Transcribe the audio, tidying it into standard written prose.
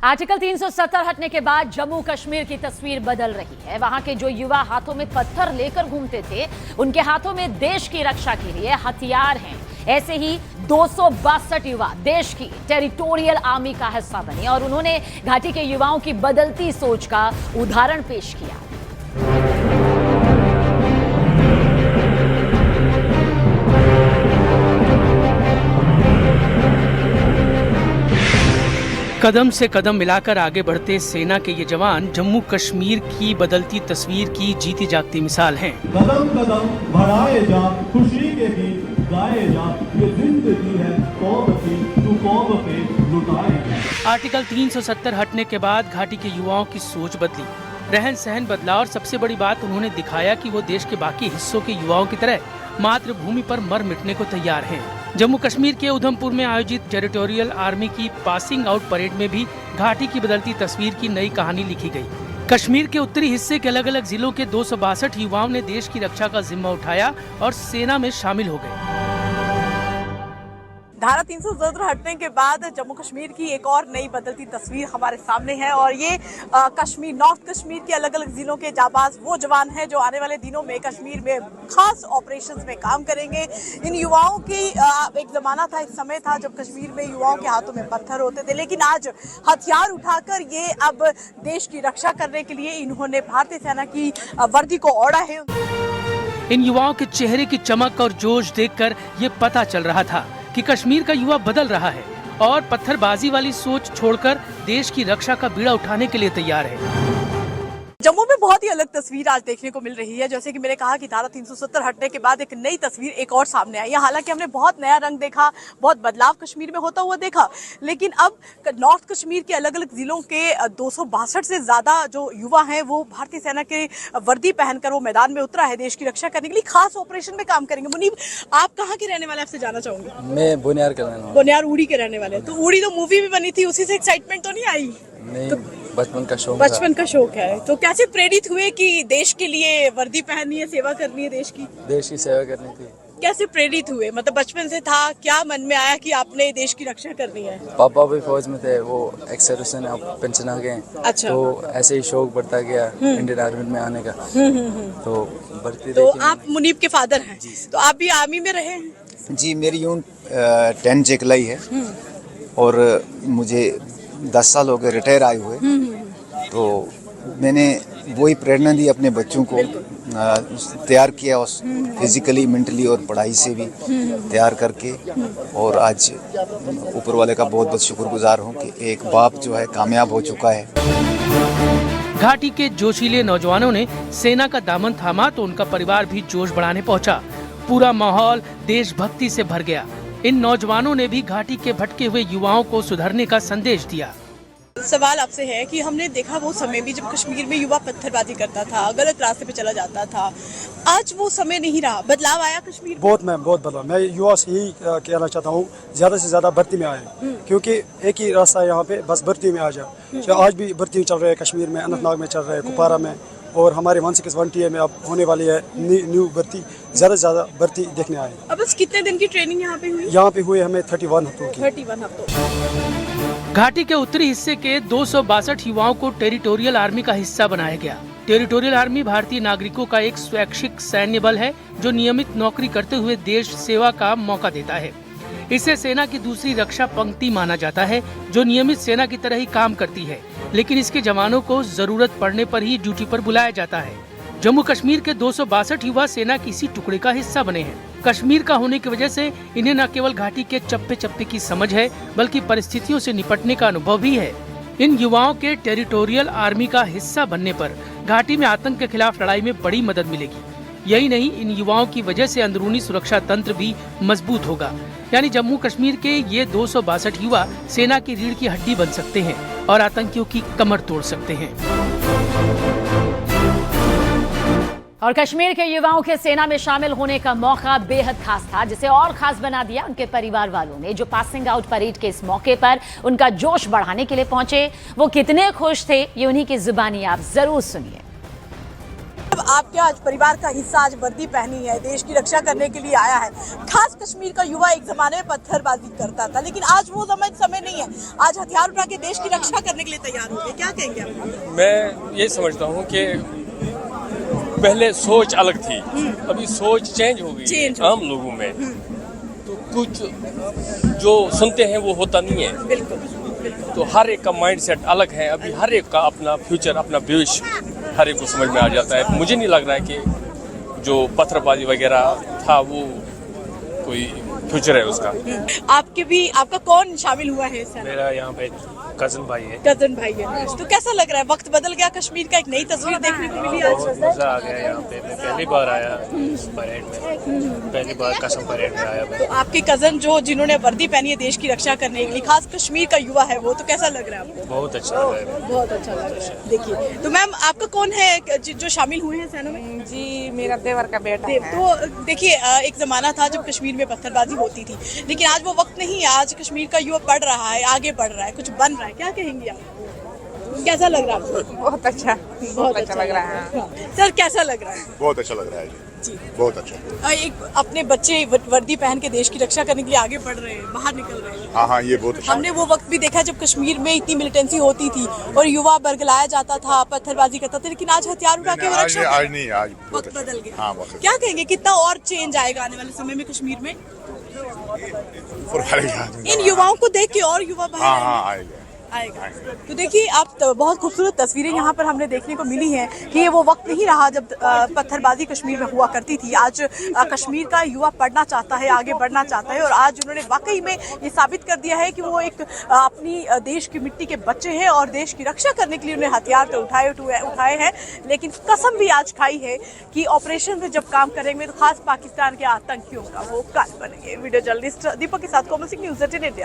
Article 370 हटने के बाद जम्मू कश्मीर की तस्वीर बदल रही है। वहां के जो युवा हाथों में पत्थर लेकर घूमते थे, उनके हाथों में देश की रक्षा के लिए हथियार हैं। ऐसे ही 262 युवा देश की टेरिटोरियल आर्मी का हिस्सा बने और उन्होंने घाटी के युवाओं की बदलती सोच का उदाहरण पेश किया। कदम से कदम मिलाकर आगे बढ़ते सेना के ये जवान जम्मू कश्मीर की बदलती तस्वीर की जीती जागती मिसाल हैं। कदम कदम बढ़ाए जा, खुशी के गीत गाए जा, ये जिंदगी है कौम की, तू कौम पे लुटाए जा। आर्टिकल 370 हटने के बाद घाटी के युवाओं की सोच बदली, रहन सहन बदला और सबसे बड़ी बात, उन्होंने दिखाया कि वो देश के बाकी हिस्सों के युवाओं की तरह मातृभूमि पर मर मिटने को तैयार हैं। जम्मू कश्मीर के उधमपुर में आयोजित टेरिटोरियल आर्मी की पासिंग आउट परेड में भी घाटी की बदलती तस्वीर की नई कहानी लिखी गई। कश्मीर के उत्तरी हिस्से के अलग अलग जिलों के 262 युवाओं ने देश की रक्षा का जिम्मा उठाया और सेना में शामिल हो गए। धारा 370 हटने के बाद जम्मू कश्मीर की एक और नई बदलती तस्वीर हमारे सामने है और ये कश्मीर, नॉर्थ कश्मीर के अलग अलग जिलों के जाबाज वो जवान हैं जो आने वाले दिनों में कश्मीर में खास ऑपरेशंस में काम करेंगे। इन युवाओं की एक जमाना था, एक समय था जब कश्मीर में युवाओं के हाथों में पत्थर होते थे, लेकिन आज हथियार उठाकर ये अब देश की रक्षा करने के लिए इन्होंने भारतीय सेना की वर्दी को ओढ़ा है। इन युवाओं के चेहरे की चमक और जोश देखकर ये पता चल रहा था कि कश्मीर का युवा बदल रहा है और पत्थरबाजी वाली सोच छोड़कर देश की रक्षा का बीड़ा उठाने के लिए तैयार है। जम्मू में बहुत ही अलग तस्वीर आज देखने को मिल रही है। जैसे कि मैंने कहा कि धारा 370 हटने के बाद एक नई तस्वीर एक और सामने आई है। हालांकि हमने बहुत नया रंग देखा, बहुत बदलाव कश्मीर में होता हुआ देखा, लेकिन अब नॉर्थ कश्मीर के अलग अलग जिलों के 262 से ज्यादा जो युवा हैं वो भारतीय सेना के वर्दी पहनकर वो मैदान में उतरा है देश की रक्षा करने के लिए, खास ऑपरेशन में काम करेंगे। मुनीब, आप कहाँ के रहने वाले, आपसे जानना चाहूंगी। मैं बोनियार का रहने वाला। बोनियार उड़ी के रहने वाले। तो उड़ी तो मूवी भी बनी थी, उसी से एक्साइटमेंट तो नहीं आई? नहीं, तो बचपन का शौक है। तो कैसे प्रेरित हुए कि देश के लिए वर्दी पहननी है, सेवा करनी है देश की सेवा करनी थी? कैसे प्रेरित हुए? मतलब बचपन से था, क्या मन में आया कि आपने देश की रक्षा करनी है? पापा भी फौज में थे, वो एक्स अब पेंशन आ गए। अच्छा। तो ऐसे ही शौक बढ़ता गया इंडियन आर्मी में आने का। तो भर्ती। तो आप मुनीब के फादर हैं, तो आप भी आर्मी में रहे हैं? जी, मेरी यून 10 जेकलाई है और मुझे 10 साल हो गए रिटायर आए हुए। तो मैंने वही प्रेरणा दी अपने बच्चों को, तैयार किया उस फिजिकली, मेंटली और पढ़ाई से भी तैयार करके। और आज ऊपर वाले का बहुत बहुत शुक्रगुजार हूँ कि एक बाप जो है कामयाब हो चुका है। घाटी के जोशीले नौजवानों ने सेना का दामन थामा तो उनका परिवार भी जोश बढ़ाने पहुंचा। पूरा माहौल देशभक्ति से भर गया। इन नौजवानों ने भी घाटी के भटके हुए युवाओं को सुधरने का संदेश दिया। सवाल आपसे है कि हमने देखा वो समय भी जब कश्मीर में युवा पत्थरबाजी करता था, गलत रास्ते पे चला जाता था। आज वो समय नहीं रहा, बदलाव आया कश्मीर में? बहुत बदलाव। मैं युवा से यही कहना चाहता हूँ, ज्यादा से ज्यादा भर्ती में आए, क्योंकि एक ही रास्ता है यहाँ पे, बस भर्ती में आ जाए। आज भी भर्ती चल रही है कश्मीर में, अनंतनाग में चल रहा है, कुपवारा में, और हमारे 161 में अब होने वाली है न्यू भर्ती। ज्यादा से ज्यादा भर्ती देखने आए। अब बस कितने दिन की ट्रेनिंग यहाँ पे हुई? यहाँ पे हुए हमें 31 हफ्तों की। 31 हफ्तों। घाटी के उत्तरी हिस्से के 262 युवाओं को टेरिटोरियल आर्मी का हिस्सा बनाया गया। टेरिटोरियल आर्मी भारतीय नागरिकों का एक स्वैच्छिक सैन्य बल है जो नियमित नौकरी करते हुए देश सेवा का मौका देता है। इसे सेना की दूसरी रक्षा पंक्ति माना जाता है जो नियमित सेना की तरह ही काम करती है, लेकिन इसके जवानों को जरूरत पड़ने पर ही ड्यूटी पर बुलाया जाता है। जम्मू कश्मीर के 262 युवा सेना की इसी टुकड़े का हिस्सा बने हैं। कश्मीर का होने की वजह से इन्हें न केवल घाटी के चप्पे चप्पे की समझ है, बल्कि परिस्थितियों से निपटने का अनुभव भी है। इन युवाओं के टेरिटोरियल आर्मी का हिस्सा बनने पर घाटी में आतंक के खिलाफ लड़ाई में बड़ी मदद मिलेगी। यही नहीं, इन युवाओं की वजह से अंदरूनी सुरक्षा तंत्र भी मजबूत होगा। यानी जम्मू कश्मीर के ये 262 युवा सेना की रीढ़ की हड्डी बन सकते हैं और आतंकियों की कमर तोड़ सकते हैं। और कश्मीर के युवाओं के सेना में शामिल होने का मौका बेहद खास था, जिसे और खास बना दिया उनके परिवार वालों ने, जो पासिंग आउट परेड के इस मौके पर उनका जोश बढ़ाने के लिए पहुंचे। वो कितने खुश थे, ये उन्हीं की जुबानी आप जरूर सुनिए। आपके आज परिवार का हिस्सा आज वर्दी पहनी है, देश की रक्षा करने के लिए आया है। खास कश्मीर का युवा एक जमाने में पत्थरबाजी करता था, लेकिन आज वो समय नहीं है। आज हथियार उठा के देश की रक्षा करने के लिए तैयार हो गए। क्या कहेंगे आप? मैं ये समझता हूँ कि पहले सोच अलग थी, अभी सोच चेंज हो गई है आम लोगों में। तो कुछ जो सुनते हैं वो होता नहीं है। बिल्कुल। तो हर एक का माइंडसेट अलग है। अभी हर एक का अपना फ्यूचर, अपना भविष्य हर एक को समझ में आ जाता है। मुझे नहीं लग रहा है कि जो पत्थरबाजी वगैरह था वो कोई फ्यूचर है उसका। आपका कौन शामिल हुआ है सर? मेरा यहाँ पे कजन भाई है। कजन भाई है। तो कैसा लग रहा है? वक्त बदल गया, कश्मीर का एक नई तस्वीर देखने को मिली आज। मजा आ गया यहाँ पे। मैं पहली बार आया इस परेड में, पहली बार कसम परेड में आया मैं। तो आपके कजन जिन्होंने वर्दी पहनी है देश की रक्षा करने के लिए, खास कश्मीर का युवा है वो, तो कैसा लग रहा है आपको? बहुत अच्छा लग रहा है। बहुत अच्छा लग रहा है। देखिए, तो मैम आपका कौन है जो शामिल हुए हैं सेना में? जी, मेरा देवर का बेटा है। तो देखिए, एक जमाना था जब कश्मीर में पत्थरबाजी होती थी, लेकिन आज वो वक्त नहीं है। आज कश्मीर का युवा बढ़ रहा है, आगे बढ़ रहा है, कुछ बन रहा है। क्या कहेंगे आप? कैसा लग रहा है आपको? बहुत अच्छा लग रहा है। सर कैसा लग रहा है? बहुत अच्छा लग रहा है जी, बहुत अच्छा। एक अपने बच्चे वर्दी पहन के देश की रक्षा करने के लिए आगे बढ़ रहे हैं, बाहर निकल रहे हैं। हाँ, ये बहुत अच्छा। हमने वो वक्त भी देखा जब कश्मीर में इतनी मिलिटेंसी होती थी और युवा बरगलाया जाता था, पत्थरबाजी करता था, लेकिन आज हथियार उठा के आज नहीं, आज वक्त बदल गया। हाँ, क्या कहेंगे, कितना और चेंज आएगा आने वाले समय में कश्मीर में? इन युवाओं को देख के और युवा बाहर आएगा। तो देखिए, आप बहुत खूबसूरत तस्वीरें यहाँ पर हमने देखने को मिली हैं कि ये वो वक्त नहीं रहा जब पत्थरबाजी कश्मीर में हुआ करती थी। आज कश्मीर का युवा पढ़ना चाहता है, आगे बढ़ना चाहता है, और आज उन्होंने वाकई में ये साबित कर दिया है कि वो एक अपनी देश की मिट्टी के बच्चे हैं और देश की रक्षा करने के लिए उन्हें हथियार तो उठाए हैं, लेकिन कसम भी आज खाई है कि ऑपरेशन में जब काम करेंगे तो खास पाकिस्तान के आतंकियों का वो काल बनेंगे। वीडियो जर्नलिस्ट दीपक के साथ कोमल सिंह, न्यूज़ 18 इंडिया।